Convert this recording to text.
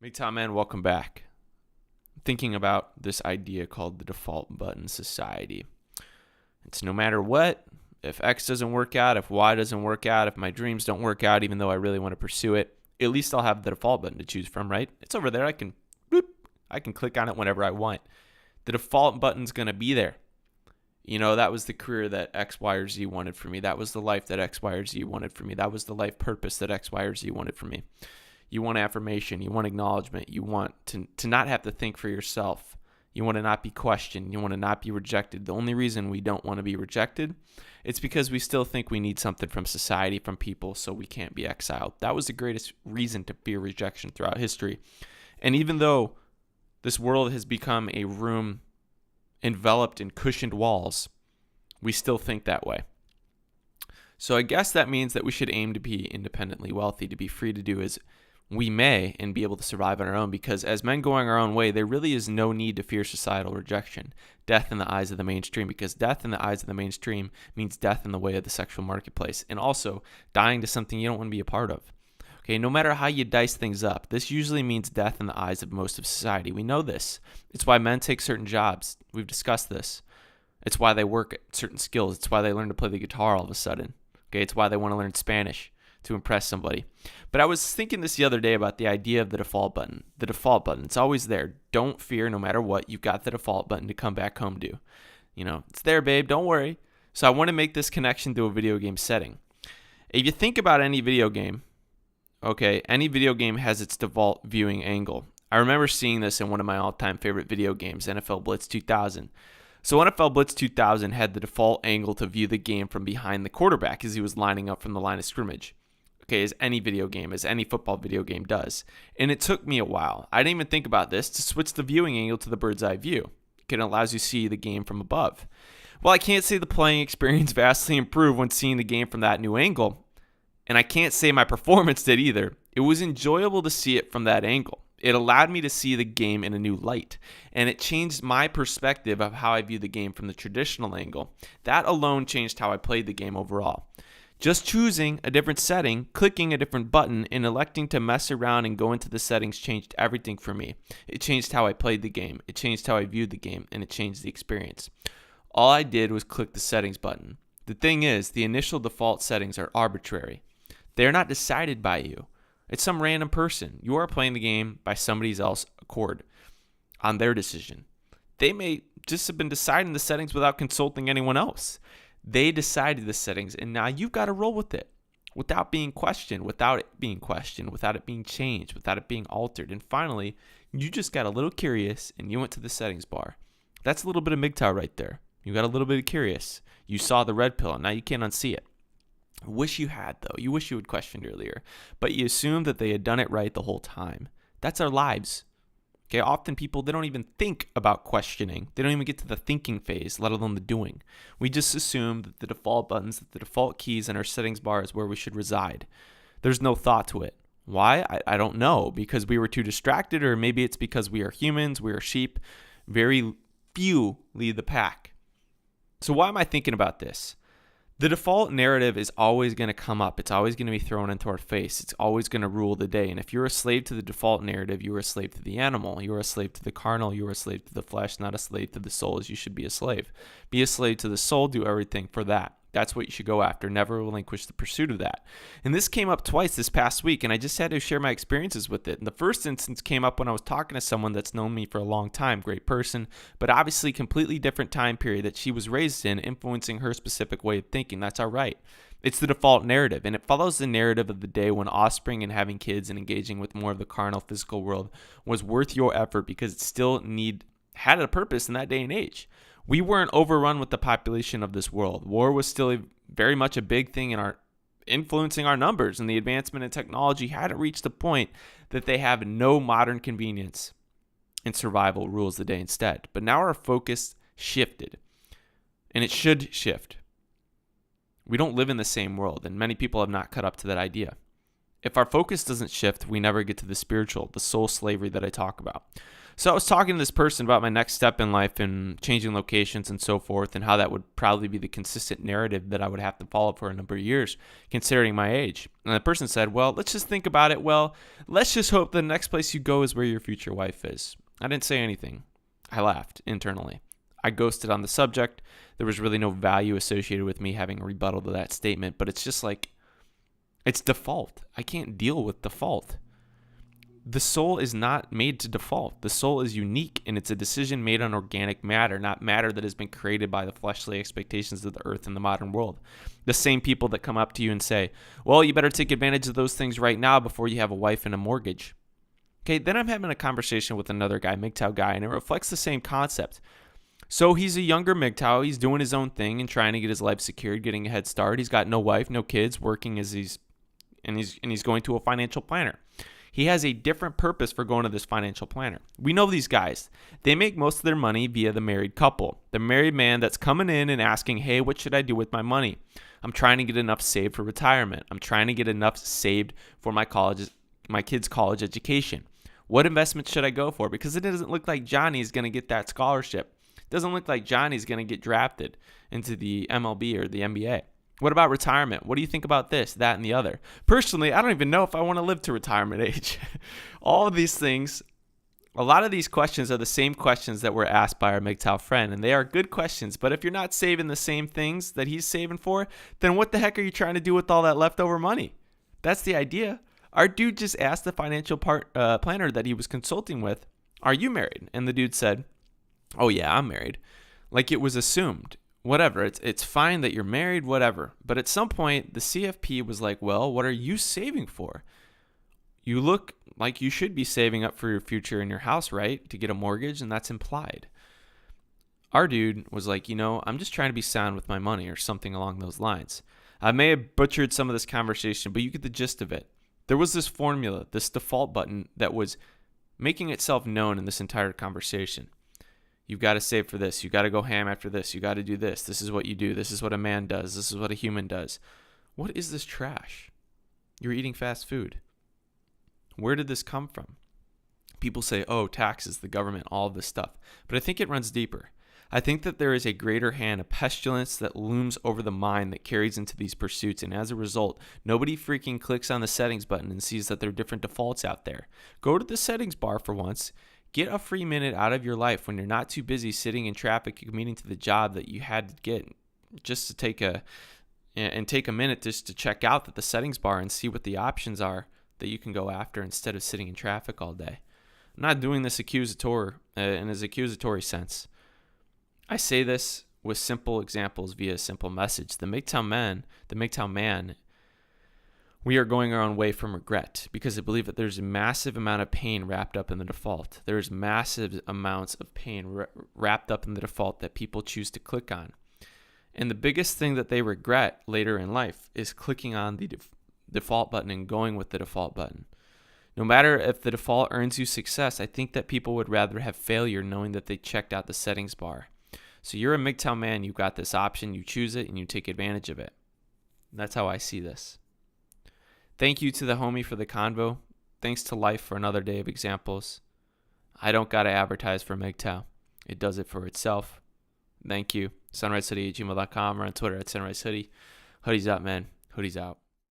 Big Tom, man, welcome back. Thinking about this idea called the default button society. It's no matter what, if X doesn't work out, if Y doesn't work out, if my dreams don't work out, even though I really want to pursue it, at least I'll have the default button to choose from, right? It's over there. I can click on it whenever I want. The default button's going to be there. You know, that was the career that X, Y, or Z wanted for me. That was the life that X, Y, or Z wanted for me. That was the life purpose that X, Y, or Z wanted for me. You want affirmation. You want acknowledgement. You want to not have to think for yourself. You want to not be questioned. You want to not be rejected. The only reason we don't want to be rejected, it's because we still think we need something from society, from people, so we can't be exiled. That was the greatest reason to fear rejection throughout history. And even though this world has become a room enveloped in cushioned walls, we still think that way. So I guess that means that we should aim to be independently wealthy, to be free to do as we may and be able to survive on our own, because as men going our own way, there really is no need to fear societal rejection, death in the eyes of the mainstream, because death in the eyes of the mainstream means death in the way of the sexual marketplace, and also dying to something you don't want to be a part of. Okay, no matter how you dice things up, this usually means death in the eyes of most of society. We know this. It's why men take certain jobs. We've discussed this. It's why they work at certain skills. It's why they learn to play the guitar all of a sudden. Okay, it's why they want to learn Spanish to impress somebody. But I was thinking this the other day about the idea of the default button. The default button, it's always there. Don't fear, no matter what. You've got the default button to come back home to. You know, it's there, babe. Don't worry. So I want to make this connection to a video game setting. If you think about any video game, okay, any video game has its default viewing angle. I remember seeing this in one of my all-time favorite video games, NFL Blitz 2000. So NFL Blitz 2000 had the default angle to view the game from behind the quarterback as he was lining up from the line of scrimmage. Okay, as any video game, as any football video game does. And it took me a while. I didn't even think about this to switch the viewing angle to the bird's eye view. It allows you to see the game from above. Well, I can't say the playing experience vastly improved when seeing the game from that new angle. And I can't say my performance did either. It was enjoyable to see it from that angle. It allowed me to see the game in a new light. And it changed my perspective of how I view the game from the traditional angle. That alone changed how I played the game overall. Just choosing a different setting, clicking a different button, and electing to mess around and go into the settings changed everything for me. It changed how I played the game. It changed how I viewed the game, and it changed the experience. All I did was click the settings button. The thing is, the initial default settings are arbitrary. They're not decided by you. It's some random person. You are playing the game by somebody else's accord on their decision. They may just have been deciding the settings without consulting anyone else. They decided the settings, and now you've got to roll with it without being questioned, without it being changed, without it being altered. And finally, you just got a little curious, and you went to the settings bar. That's a little bit of MGTOW right there. You got a little bit of curious. You saw the red pill, and now you can't unsee it. Wish you had, though. You wish you had questioned earlier. But you assumed that they had done it right the whole time. That's our lives. Okay, often people, they don't even think about questioning. They don't even get to the thinking phase, let alone the doing. We just assume that the default buttons, that the default keys in our settings bar is where we should reside. There's no thought to it. Why? I don't know. Because we were too distracted, or maybe it's because we are humans, we are sheep. Very few lead the pack. So why am I thinking about this? The default narrative is always going to come up. It's always going to be thrown into our face. It's always going to rule the day. And if you're a slave to the default narrative, you are a slave to the animal. You are a slave to the carnal. You are a slave to the flesh, not a slave to the soul, as you should be a slave. Be a slave to the soul. Do everything for that. That's what you should go after. Never relinquish the pursuit of that. And this came up twice this past week, and I just had to share my experiences with it. And the first instance came up when I was talking to someone that's known me for a long time, great person, but obviously completely different time period that she was raised in, influencing her specific way of thinking. That's all right. It's the default narrative, and it follows the narrative of the day when offspring and having kids and engaging with more of the carnal physical world was worth your effort because it still had a purpose in that day and age. We weren't overrun with the population of this world. War was still very much a big thing in influencing our numbers, and the advancement in technology hadn't reached the point that they have no modern convenience and survival rules the day instead. But now our focus shifted, and it should shift. We don't live in the same world, and many people have not caught up to that idea. If our focus doesn't shift, we never get to the spiritual, the soul slavery that I talk about. So I was talking to this person about my next step in life and changing locations and so forth, and how that would probably be the consistent narrative that I would have to follow for a number of years, considering my age. And the person said, well, let's just think about it. Well, let's just hope the next place you go is where your future wife is. I didn't say anything. I laughed internally. I ghosted on the subject. There was really no value associated with me having a rebuttal to that statement, but it's just like, it's default. I can't deal with default. The soul is not made to default. The soul is unique, and it's a decision made on organic matter, not matter that has been created by the fleshly expectations of the earth and the modern world. The same people that come up to you and say, well, you better take advantage of those things right now before you have a wife and a mortgage. Okay, then I'm having a conversation with another guy, MGTOW guy, and it reflects the same concept. So he's a younger MGTOW. He's doing his own thing and trying to get his life secured, getting a head start. He's got no wife, no kids, working as he's going to a financial planner. He has a different purpose for going to this financial planner. We know these guys. They make most of their money via the married couple. The married man that's coming in and asking, hey, what should I do with my money? I'm trying to get enough saved for retirement. I'm trying to get enough saved for my kids' college education. What investment should I go for? Because it doesn't look like Johnny's going to get that scholarship. It doesn't look like Johnny's going to get drafted into the MLB or the NBA. What about retirement? What do you think about this, that, and the other? Personally, I don't even know if I want to live to retirement age. All of these things, a lot of these questions are the same questions that were asked by our MGTOW friend, and they are good questions. But if you're not saving the same things that he's saving for, then what the heck are you trying to do with all that leftover money? That's the idea. Our dude just asked the financial planner that he was consulting with, are you married? And the dude said, oh yeah, I'm married. Like it was assumed. Whatever, it's fine that you're married, whatever. But at some point, the CFP was like, well, what are you saving for? You look like you should be saving up for your future in your house, right? To get a mortgage, and that's implied. Our dude was like, I'm just trying to be sound with my money or something along those lines. I may have butchered some of this conversation, but you get the gist of it. There was this formula, this default button that was making itself known in this entire conversation. You've got to save for this. You got to go ham after this. You got to do this. This is what you do. This is what a man does. This is what a human does. What is this trash? You're eating fast food. Where did this come from? People say, oh, taxes, the government, all of this stuff. But I think it runs deeper. I think that there is a greater hand, a pestilence that looms over the mind that carries into these pursuits. And as a result, nobody freaking clicks on the settings button and sees that there are different defaults out there. Go to the settings bar for once. Get a free minute out of your life when you're not too busy sitting in traffic commuting to the job that you had to get, just to take a minute just to check out that the settings bar and see what the options are that you can go after instead of sitting in traffic all day. I'm not doing this in an accusatory sense. I say this with simple examples via a simple message. The MGTOW man, we are going our own way from regret because I believe that there's a massive amount of pain wrapped up in the default. There's massive amounts of pain wrapped up in the default that people choose to click on. And the biggest thing that they regret later in life is clicking on the default button and going with the default button. No matter if the default earns you success, I think that people would rather have failure knowing that they checked out the settings bar. So you're a MGTOW man, you've got this option, you choose it, and you take advantage of it. That's how I see this. Thank you to the homie for the convo. Thanks to life for another day of examples. I don't got to advertise for MGTOW. It does it for itself. Thank you. sunrisehoodie@gmail.com or on Twitter @sunrisehoodie. Hoodie's up, man. Hoodie's out.